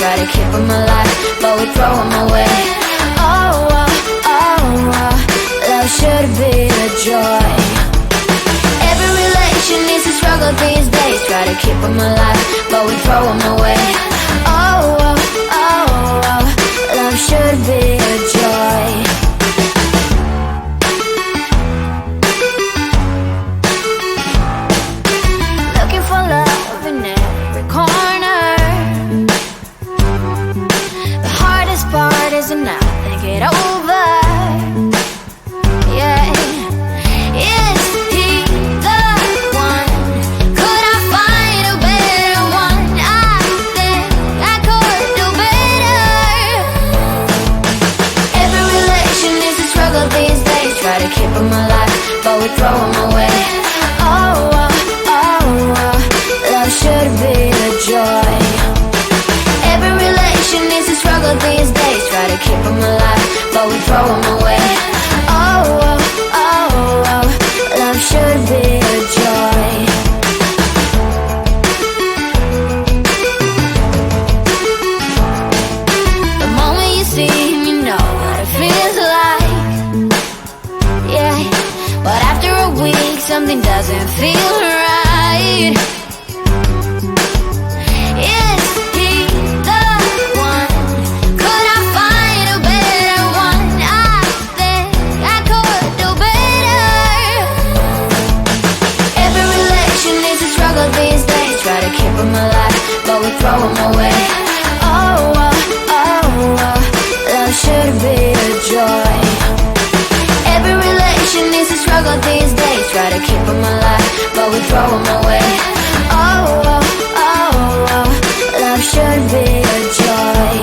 try to keep them alive, but we throw them away. Oh, oh, oh, oh, love should be a joy. Every relation needs a struggle these days, try to keep them alive, but we throw them away. Oh, oh, oh, oh, love should be a joy. Looking for love in every corner. The hardest part is to not think it over. Yeah, is he the one? Could I find a better one? I think I could do better. Every relation is a struggle these days, try to keep them alive, but we throw them away. Oh, oh, oh, oh, love should be a joy. Every relation is a struggle these days, try to keep them alive, but we throw them away. Oh, oh, oh, oh, love should be a joy. The moment you see him, you know what it feels like. Yeah, but after a week, something doesn't feel right. Is he the one? Could I find a better one? I think I could do better. Every relation is a struggle these days, try to keep them alive, but we throw them away. Oh, oh, oh, oh, love should be a joy. Every relation is a struggle these days, try to keep them alive, but we throw them away. Oh, oh, oh, oh, love should be a joy.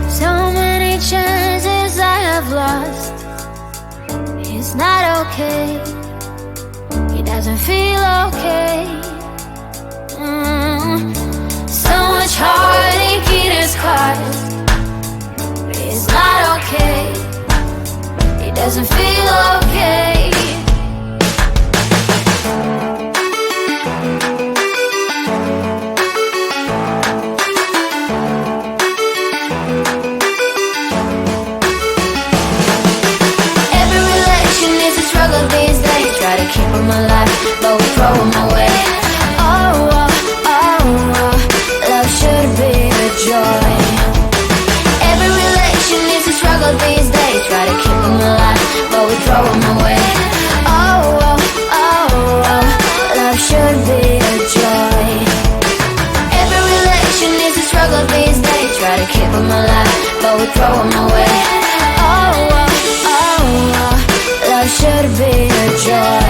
So many chances I have lost. It's not okay. He doesn't feel okay. So much heartache in his heart. It's not okay. He doesn't feel okay. Every relation is a struggle these days, try to keep them alive, but we throw them away. Oh, oh, oh, oh, love should be a joy. Every relation is a struggle these days, try to keep them alive, but we throw them away. Oh, oh, oh, oh, love should be a joy. Every relation is a struggle these days, try to keep them alive, but we throw them away. Oh, oh, oh, oh, love should be a joy.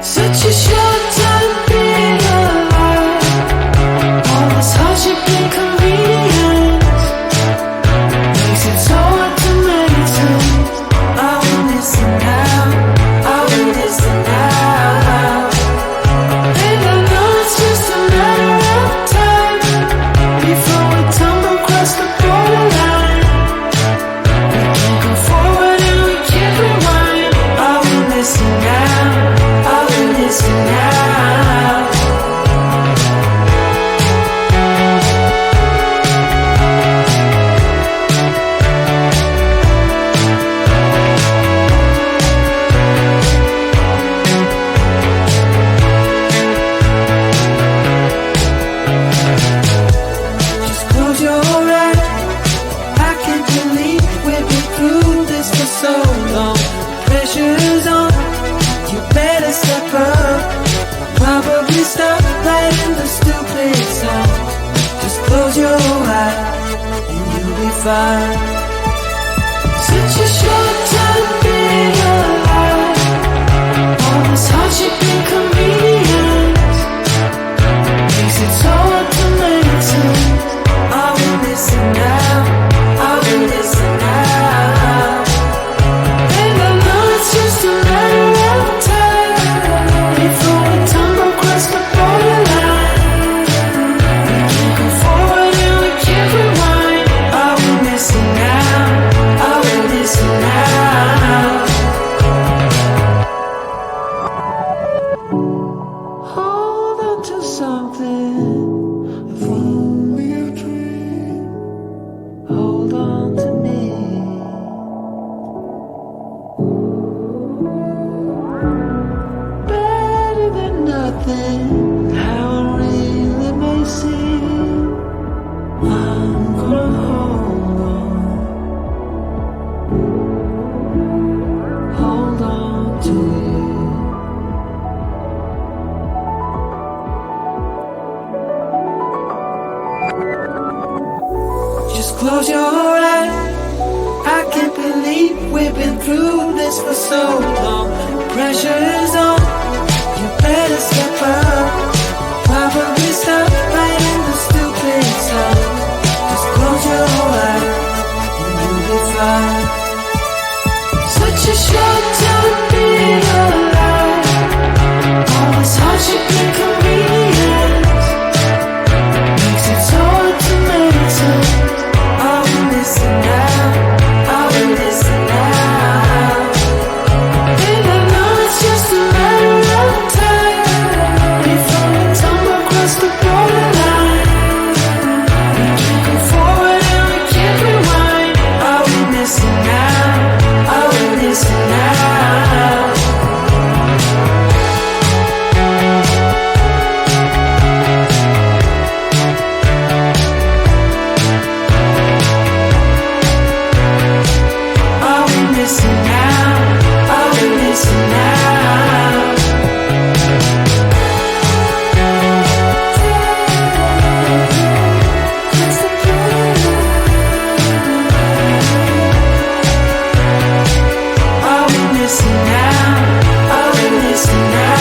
Such a short time being alive. All this hardship and convenience makes it so hard to maintain. I will listen now, I will listen now. And I know it's just a matter of time before we tumble across the borderline. We can't go forward and we can't rewind. I will listen now, I will listen now. Just close your eyes. I can't believe we've been through this for so long. Pressure's on, you better step up. Probably stop playing the stupid song. Just close your eyes and you'll be fine. Such a short time being alive. All this hardship and convenience makes it so hard to maintain. I will listen now, I will listen now. And I know it's just a matter of time before we tumble across the borderline. We can't go forward and we can't rewind. I will listen now, I will listen now. Hold on to something, if only a dream. Hold on to me. Better than nothing, how it really may seem. I'm gonna hold on to you. Just close your eyes. I can't believe we've been through this for so long. Pressure is on, you better step up. Probably stop playing the stupid song. Just close your eyes and you'll be fine. Such a short time being alive. All this hardship and convenience makes it so hard to maintain. I will listen now, I will listen now. And I know it's just a matter of time before we tumble across the borderline. We can't go forward and we can't rewind. I will listen now, I will listen now. I will listen now, I will listen now. I will listen now, I will listen now.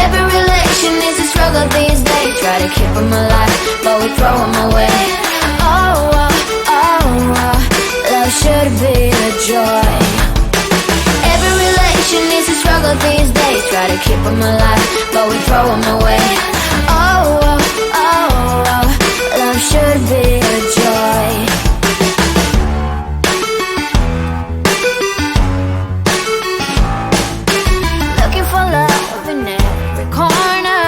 Every relation is a struggle these days. Try to keep them alive, but we throw them away. Oh, oh, oh, oh, love should be a joy. Every relation is a struggle these days. Try to keep them alive, but we throw them away. Oh, oh, oh, oh, love should be a joy. Looking for love in every corner.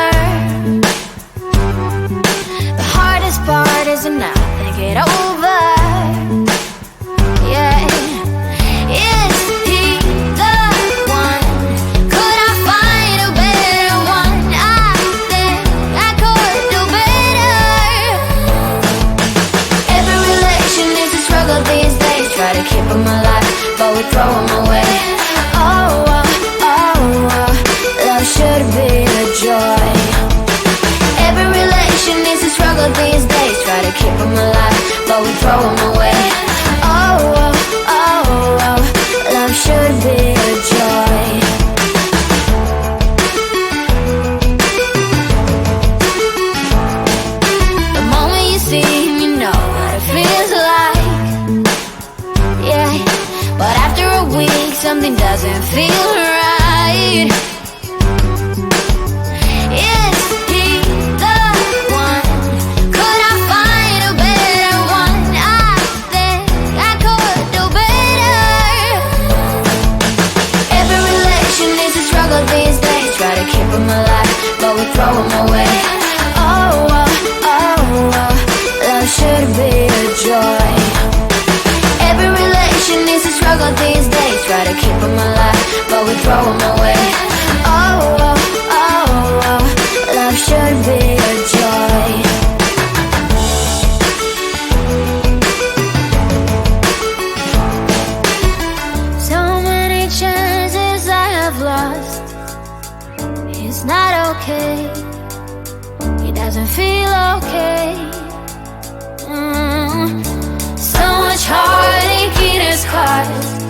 The hardest part is not to get over. them alive, but we throw them away. Oh, love should be a joy. Every relation is a struggle these days. Try to keep them alive, but we throw them away. Oh, love should be a joy. The moment you see him, you know what it feels like. Yeah, but after a week, something doesn't feel right. Is he the one? Could I find a better one? I think I could do better. Every relation is a struggle these days. Try to keep them alive, but we throw them away. Oh, love should be a joy. Every relation is a struggle these days. Try to keep them alive, but we throw them away. Oh, love should be a joy. So many chances I have lost. It's not okay. It doesn't feel okay. So much heartache in his caused.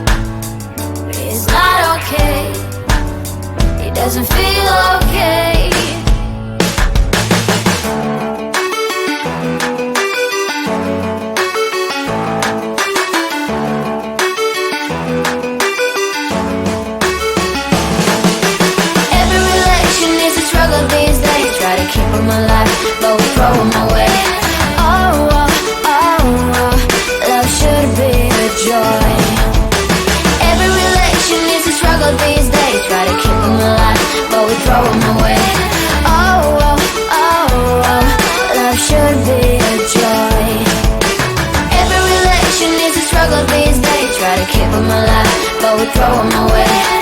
It's not okay. It doesn't feel okay. Every relation is a struggle these days. Try to keep them alive, but we throw them away. Oh, love should be a joy. Every relation is a struggle these days. Try to keep them alive, but we throw them away. Oh, love should be a joy. Every relation is a struggle these days. Try to keep them alive, but we throw them away.